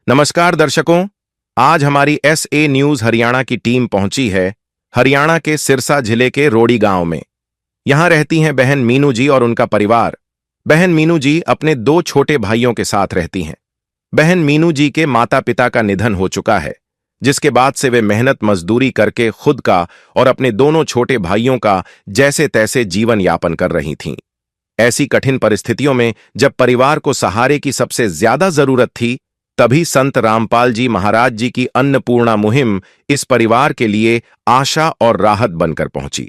नमस्कार दर्शकों, आज हमारी SA न्यूज हरियाणा की टीम पहुंची है हरियाणा के सिरसा जिले के रोड़ी गांव में। यहां रहती हैं बहन मीनू जी और उनका परिवार। बहन मीनू जी अपने 2 छोटे भाइयों के साथ रहती हैं। बहन मीनू जी के माता पिता का निधन हो चुका है, जिसके बाद से वे मेहनत मजदूरी करके खुद का और अपने दोनों छोटे भाइयों का जैसे तैसे जीवन यापन कर रही थीं। ऐसी कठिन परिस्थितियों में जब परिवार को सहारे की सबसे ज्यादा जरूरत थी, तभी संत रामपाल जी महाराज जी की अन्नपूर्णा मुहिम इस परिवार के लिए आशा और राहत बनकर पहुंची।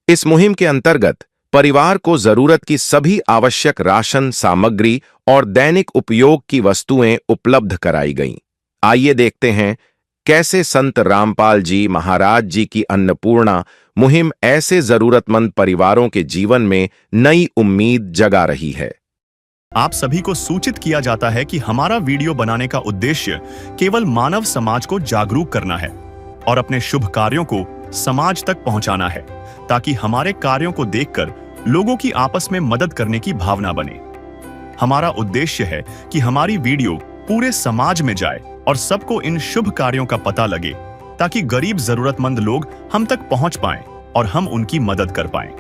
इस मुहिम के अंतर्गत परिवार को जरूरत की सभी आवश्यक राशन सामग्री और दैनिक उपयोग की वस्तुएं उपलब्ध कराई गईं। आइए देखते हैं कैसे संत रामपाल जी महाराज जी की अन्नपूर्णा मुहिम ऐसे जरूरतमंद परिवारों के जीवन में नई उम्मीद जगा रही है। आप सभी को सूचित किया जाता है कि हमारा वीडियो बनाने का उद्देश्य केवल मानव समाज को जागरूक करना है और अपने शुभ कार्यों को समाज तक पहुंचाना है, ताकि हमारे कार्यों को देखकर लोगों की आपस में मदद करने की भावना बने। हमारा उद्देश्य है कि हमारी वीडियो पूरे समाज में जाए और सबको इन शुभ कार्यों का पता लगे, ताकि गरीब जरूरतमंद लोग हम तक पहुंच पाएं और हम उनकी मदद कर पाएं।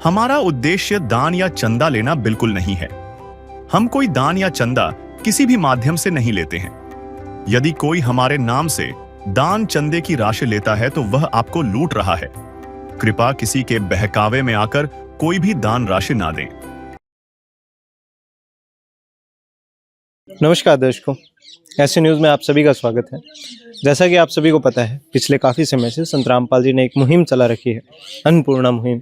हमारा उद्देश्य दान या चंदा लेना बिल्कुल नहीं है। हम कोई दान या चंदा किसी भी माध्यम से नहीं लेते हैं। यदि कोई हमारे नाम से दान चंदे की राशि लेता है तो वह आपको लूट रहा है। कृपया किसी के बहकावे में आकर कोई भी दान राशि ना दें। नमस्कार दर्शकों, ऐसे न्यूज़ में आप सभी का स्वागत है। जैसा कि आप सभी को पता है, पिछले काफ़ी समय से संत रामपाल जी ने एक मुहिम चला रखी है, अन्नपूर्णा मुहिम,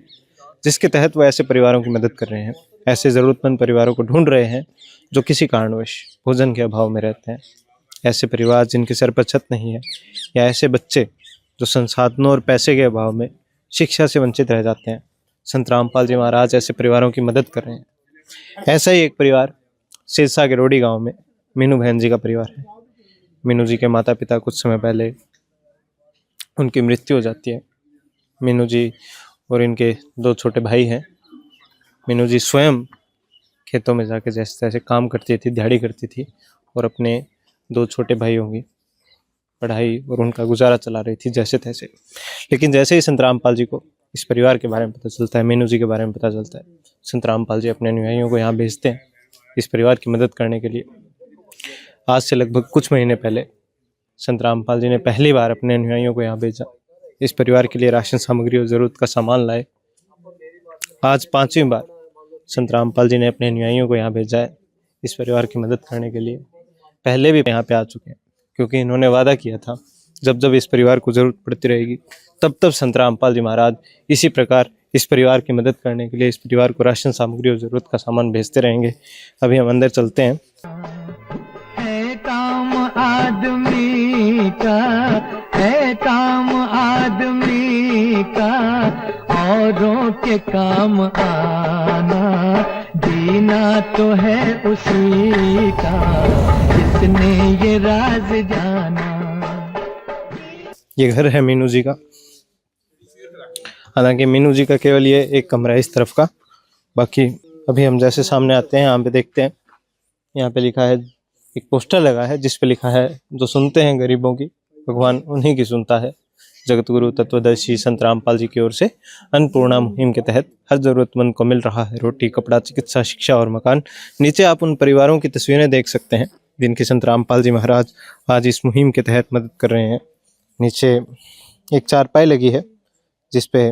जिसके तहत वो ऐसे परिवारों की मदद कर रहे हैं, ऐसे ज़रूरतमंद परिवारों को ढूंढ रहे हैं जो किसी कारणवश भोजन के अभाव में रहते हैं, ऐसे परिवार जिनके सर पर छत नहीं है, या ऐसे बच्चे जो संसाधनों और पैसे के अभाव में शिक्षा से वंचित रह जाते हैं। संत रामपाल जी महाराज ऐसे परिवारों की मदद कर रहे हैं। ऐसा ही एक परिवार सिरसा के रोड़ी गाँव में मीनू बहन जी का परिवार है। मीनू जी के माता पिता कुछ समय पहले उनकी मृत्यु हो जाती है। मीनू जी और इनके 2 छोटे भाई हैं। मीनू जी स्वयं खेतों में जाके जैसे तैसे काम करती थी, दिहाड़ी करती थी और अपने 2 छोटे भाइयों की पढ़ाई और उनका गुजारा चला रही थी जैसे तैसे। लेकिन जैसे ही संत रामपाल जी को इस परिवार के बारे में पता चलता है, मीनू जी के बारे में पता चलता है, संत रामपाल जी अपने अनुयायियों को यहाँ भेजते हैं इस परिवार की मदद करने के लिए। आज से लगभग कुछ महीने पहले संत रामपाल जी ने पहली बार अपने अनुयायियों को यहाँ भेजा। इस परिवार के लिए राशन सामग्री और ज़रूरत का सामान लाए। आज 5वीं बार संत रामपाल जी ने अपने अनुयायियों को यहाँ भेजा है इस परिवार की मदद करने के लिए। पहले भी यहाँ पे आ चुके हैं, क्योंकि इन्होंने वादा किया था जब जब इस परिवार को ज़रूरत पड़ती रहेगी तब तब संत रामपाल जी महाराज इसी प्रकार इस परिवार की मदद करने के लिए इस परिवार को राशन सामग्री और ज़रूरत का सामान भेजते रहेंगे। अभी हम अंदर चलते हैं। है काम आदमी का, है काम आदमी का, औरों के काम आना, जीना तो है उसी का जिसने ये राज जाना। ये घर है मीनू जी का। हालांकि मीनू जी का केवल ये एक कमरा है इस तरफ का। बाकी अभी हम जैसे सामने आते हैं, यहाँ पे देखते हैं, यहाँ पे लिखा है, एक पोस्टर लगा है जिस पे लिखा है, जो सुनते हैं गरीबों की भगवान उन्हीं की सुनता है। जगत गुरु तत्वदर्शी संत रामपाल जी की ओर से अन्नपूर्णा मुहिम के तहत हर जरूरतमंद को मिल रहा है रोटी, कपड़ा, चिकित्सा, शिक्षा और मकान। नीचे आप उन परिवारों की तस्वीरें देख सकते हैं जिनकी संत रामपाल जी महाराज आज इस मुहिम के तहत मदद कर रहे हैं। नीचे एक चारपाई लगी है जिस पे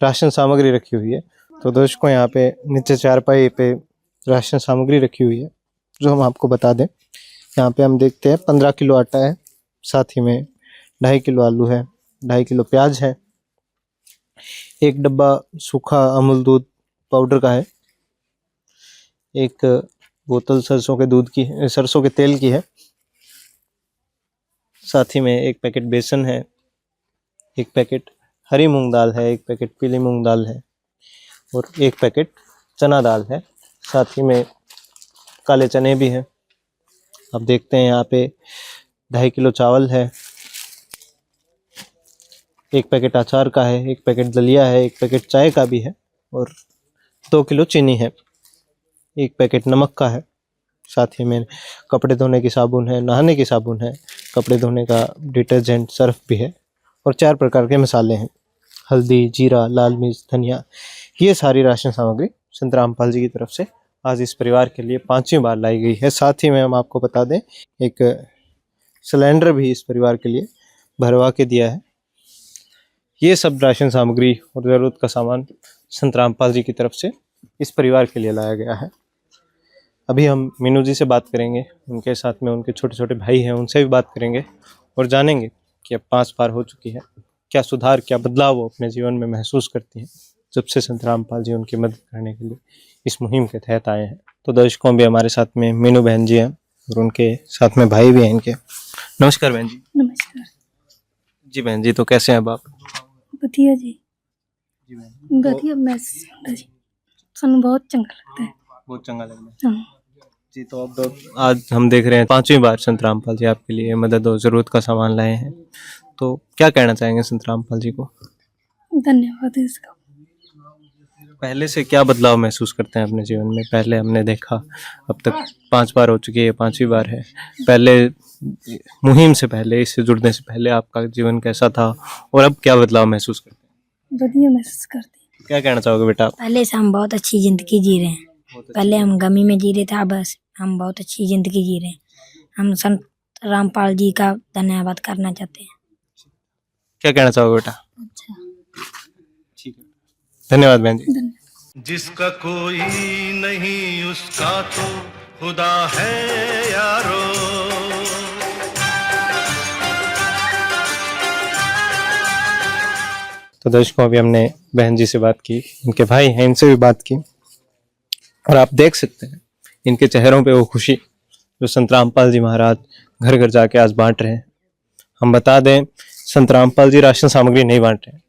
राशन सामग्री रखी हुई है। तो दोस्तों, यहाँ पे नीचे चारपाई पे राशन सामग्री रखी हुई है जो हम आपको बता दें। यहाँ पे हम देखते हैं 15 किलो आटा है, साथ ही में 2.5 किलो आलू है, 2.5 किलो प्याज है, 1 डब्बा सूखा अमूल दूध पाउडर का है, 1 बोतल सरसों के तेल की है, साथ ही में 1 पैकेट बेसन है, 1 पैकेट हरी मूंग दाल है, 1 पैकेट पीली मूंग दाल है और 1 पैकेट चना दाल है। साथ ही में काले चने भी हैं। अब देखते हैं, यहाँ पे 2.5 किलो चावल है, 1 पैकेट अचार का है, 1 पैकेट दलिया है, 1 पैकेट चाय का भी है और 2 किलो चीनी है, 1 पैकेट नमक का है। साथ ही में कपड़े धोने की साबुन है, नहाने की साबुन है, कपड़े धोने का डिटर्जेंट, सर्फ भी है और 4 प्रकार के मसाले हैं, हल्दी, जीरा, लाल मिर्च, धनिया। ये सारी राशन सामग्री संत रामपाल जी की तरफ से आज इस परिवार के लिए 5वीं बार लाई गई है। साथ ही में हम आपको बता दें, एक सिलेंडर भी इस परिवार के लिए भरवा के दिया है। ये सब राशन सामग्री और ज़रूरत का सामान संत रामपाल जी की तरफ से इस परिवार के लिए लाया गया है। अभी हम मीनू जी से बात करेंगे, उनके साथ में उनके छोटे छोटे भाई हैं, उनसे भी बात करेंगे और जानेंगे कि अब 5 बार हो चुकी है, क्या सुधार, क्या बदलाव वो अपने जीवन में महसूस करती हैं जब से संत रामपाल जी उनकी मदद करने के लिए इस मुहिम के तहत आए हैं। तो दर्शकों, भी हमारे साथ में मीनू बहन जी हैं और उनके साथ में भाई भी हैं इनके। नमस्कार बहन जी। नमस्कार जी बहन जी, तो कैसे हैं अब आप? बढ़िया जी। बढ़िया महसूस जी, ਸਾਨੂੰ बहुत चंगा लगता है। बहुत चंगा लग रहा है हाँ, जी। तो अब आज हम देख रहे हैं 5वीं बार संत रामपाल जी आपके लिए मदद और ज़रूरत का सामान लाए हैं, तो क्या कहना चाहेंगे संत रामपाल जी को? धन्यवाद इसका। पहले से क्या बदलाव महसूस करते हैं अपने जीवन में? पहले हमने देखा, अब तक 5 बार हो चुकी है, 5वीं बार है। पहले मुहिम से पहले, इससे जुड़ने से पहले आपका जीवन कैसा था और अब क्या बदलाव महसूस करते हैं? बढ़िया महसूस करते हैं। क्या कहना चाहोगे बेटा आप? पहले से हम बहुत अच्छी जिंदगी जी रहे हैं। पहले हम गमी में जी रहे थे, अब बस हम बहुत अच्छी जिंदगी जी रहे हैं। हम संत रामपाल जी का धन्यवाद करना चाहते हैं। क्या कहना चाहोगे बेटा? अच्छा, ठीक है, धन्यवाद बहन जी। धन्यवाद। जिसका कोई नहीं उसका तो खुदा है यारो। तो दर्शकों, अभी हमने बहन जी से बात की, इनके भाई हैं, इनसे भी बात की और आप देख सकते हैं इनके चेहरों पे वो खुशी जो संत रामपाल जी महाराज घर घर जाके आज बांट रहे हैं। हम बता दें, संत रामपाल जी राशन सामग्री नहीं बांट रहे हैं,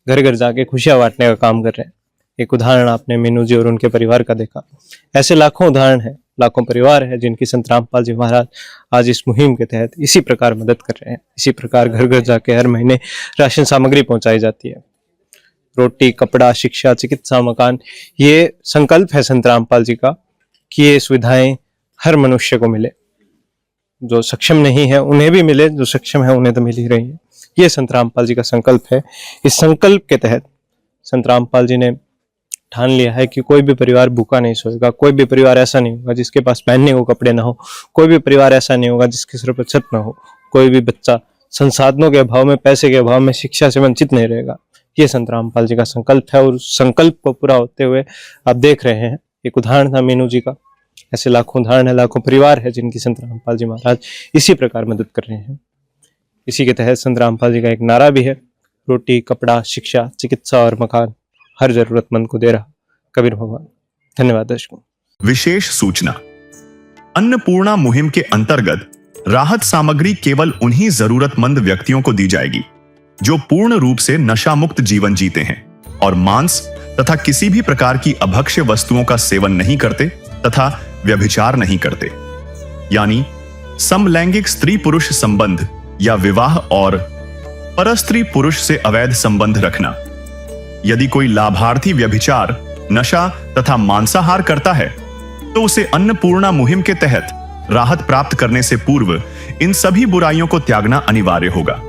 घर घर जाके खुशियां बांटने का काम कर रहे हैं। एक उदाहरण आपने मीनू जी और उनके परिवार का देखा। ऐसे लाखों उदाहरण हैं, लाखों परिवार है जिनकी संत रामपाल जी महाराज आज इस मुहिम के तहत इसी प्रकार मदद कर रहे हैं। इसी प्रकार घर घर जाके हर महीने राशन सामग्री पहुंचाई जाती है। रोटी, कपड़ा, शिक्षा, चिकित्सा, मकान, ये संकल्प है संत रामपाल जी का कि ये सुविधाएं हर मनुष्य को मिले। जो सक्षम नहीं है उन्हें भी मिले, जो सक्षम है उन्हें तो मिल ही रही है। ये संत रामपाल जी का संकल्प है। इस संकल्प के तहत संत रामपाल जी ने ठान लिया है कि कोई भी परिवार भूखा नहीं सोएगा, कोई भी परिवार ऐसा नहीं होगा जिसके पास पहनने को कपड़े ना हो, कोई भी परिवार ऐसा नहीं होगा जिसके सिर पर छत ना हो, कोई भी बच्चा संसाधनों के अभाव में, पैसे के अभाव में शिक्षा से वंचित नहीं रहेगा। ये संत रामपाल जी का संकल्प है और उस संकल्प को पूरा होते हुए आप देख रहे हैं। एक उदाहरण था मीनू जी का, ऐसे लाखों उदाहरण है, लाखों परिवार है जिनकी संत रामपाल जी महाराज इसी प्रकार मदद कर रहे हैं। इसी के तहत संत रामपाल जी का एक नारा भी है, रोटी, कपड़ा, शिक्षा, चिकित्सा और मकान हर जरूरतमंद को दे रहा कबीर भगवान। धन्यवाद दर्शकों। विशेष सूचना, अन्नपूर्णा मुहिम के अंतर्गत राहत सामग्री केवल उन्हीं जरूरतमंद व्यक्तियों को दी जाएगी जो पूर्ण रूप से नशा मुक्त जीवन जीते हैं और मांस तथा किसी भी प्रकार की अभक्ष्य वस्तुओं का सेवन नहीं करते तथा व्यभिचार नहीं करते, यानी समलैंगिक स्त्री पुरुष संबंध या विवाह और परस्त्री पुरुष से अवैध संबंध रखना। यदि कोई लाभार्थी व्यभिचार, नशा तथा मांसाहार करता है तो उसे अन्नपूर्णा मुहिम के तहत राहत प्राप्त करने से पूर्व इन सभी बुराइयों को त्यागना अनिवार्य होगा।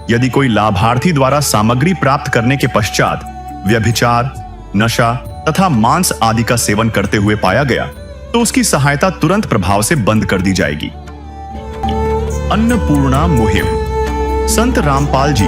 यदि कोई लाभार्थी द्वारा सामग्री प्राप्त करने के पश्चात व्यभिचार, नशा तथा मांस आदि का सेवन करते हुए पाया गया तो उसकी सहायता तुरंत प्रभाव से बंद कर दी जाएगी। अन्नपूर्णा मुहिम संत रामपाल जी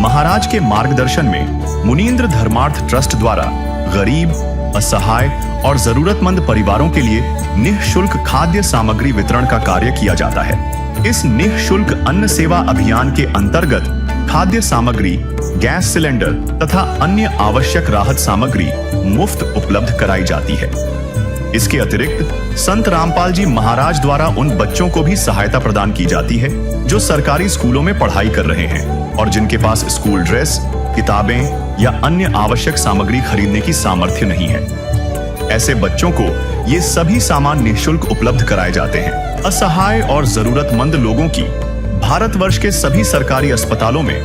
महाराज के मार्गदर्शन में मुनीन्द्र धर्मार्थ ट्रस्ट द्वारा गरीब, असहाय और जरूरतमंद परिवारों के लिए निःशुल्क खाद्य सामग्री वितरण का कार्य किया जाता है। इस निःशुल्क अन्न सेवा अभियान के अंतर्गत खाद्य सामग्री, गैस सिलेंडर तथा अन्य आवश्यक राहत सामग्री मुफ्त उपलब्ध कराई जाती है। इसके अतिरिक्त संत रामपाल जी महाराज द्वारा उन बच्चों को भी सहायता प्रदान की जाती है जो सरकारी स्कूलों में पढ़ाई कर रहे हैं और जिनके पास स्कूल ड्रेस, किताबें या अन्य आवश्यक सामग्री खरीदने की सामर्थ्य नहीं है। ऐसे बच्चों को ये सभी सामान निःशुल्क उपलब्ध कराए जाते हैं। असहाय और जरूरतमंद लोगों की भारतवर्ष के सभी सरकारी अस्पतालों में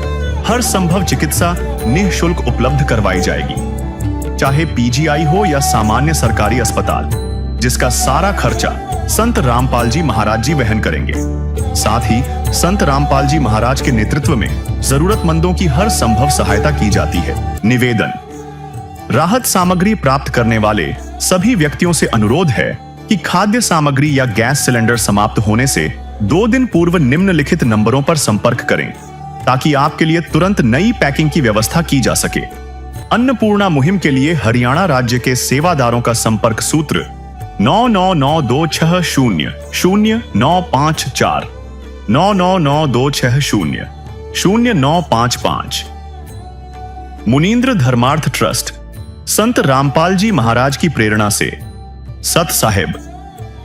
हर संभव चिकित्सा निःशुल्क उपलब्ध करवाई जाएगी, चाहे पीजीआई हो या सामान्य सरकारी अस्पताल। जिसका सारा खर्चा संत रामपाल जी महाराज जी वहन करेंगे। साथ ही संत रामपाल जी महाराज के नेतृत्व में जरूरतमंदों की हर संभव सहायता की जाती है। निवेदन, राहत सामग्री प्राप्त करने वाले सभी व्यक्तियों से अनुरोध है कि खाद्य सामग्री या गैस सिलेंडर समाप्त होने से 2 दिन पूर्व निम्नलिखित नंबरों पर संपर्क करें ताकि आपके लिए तुरंत नई पैकिंग की व्यवस्था की जा सके। अन्नपूर्णा मुहिम के लिए हरियाणा राज्य के सेवादारों का संपर्क सूत्र 9992600954 9992600955। मुनींद्र धर्मार्थ ट्रस्ट संत रामपाल जी महाराज की प्रेरणा से सत साहिब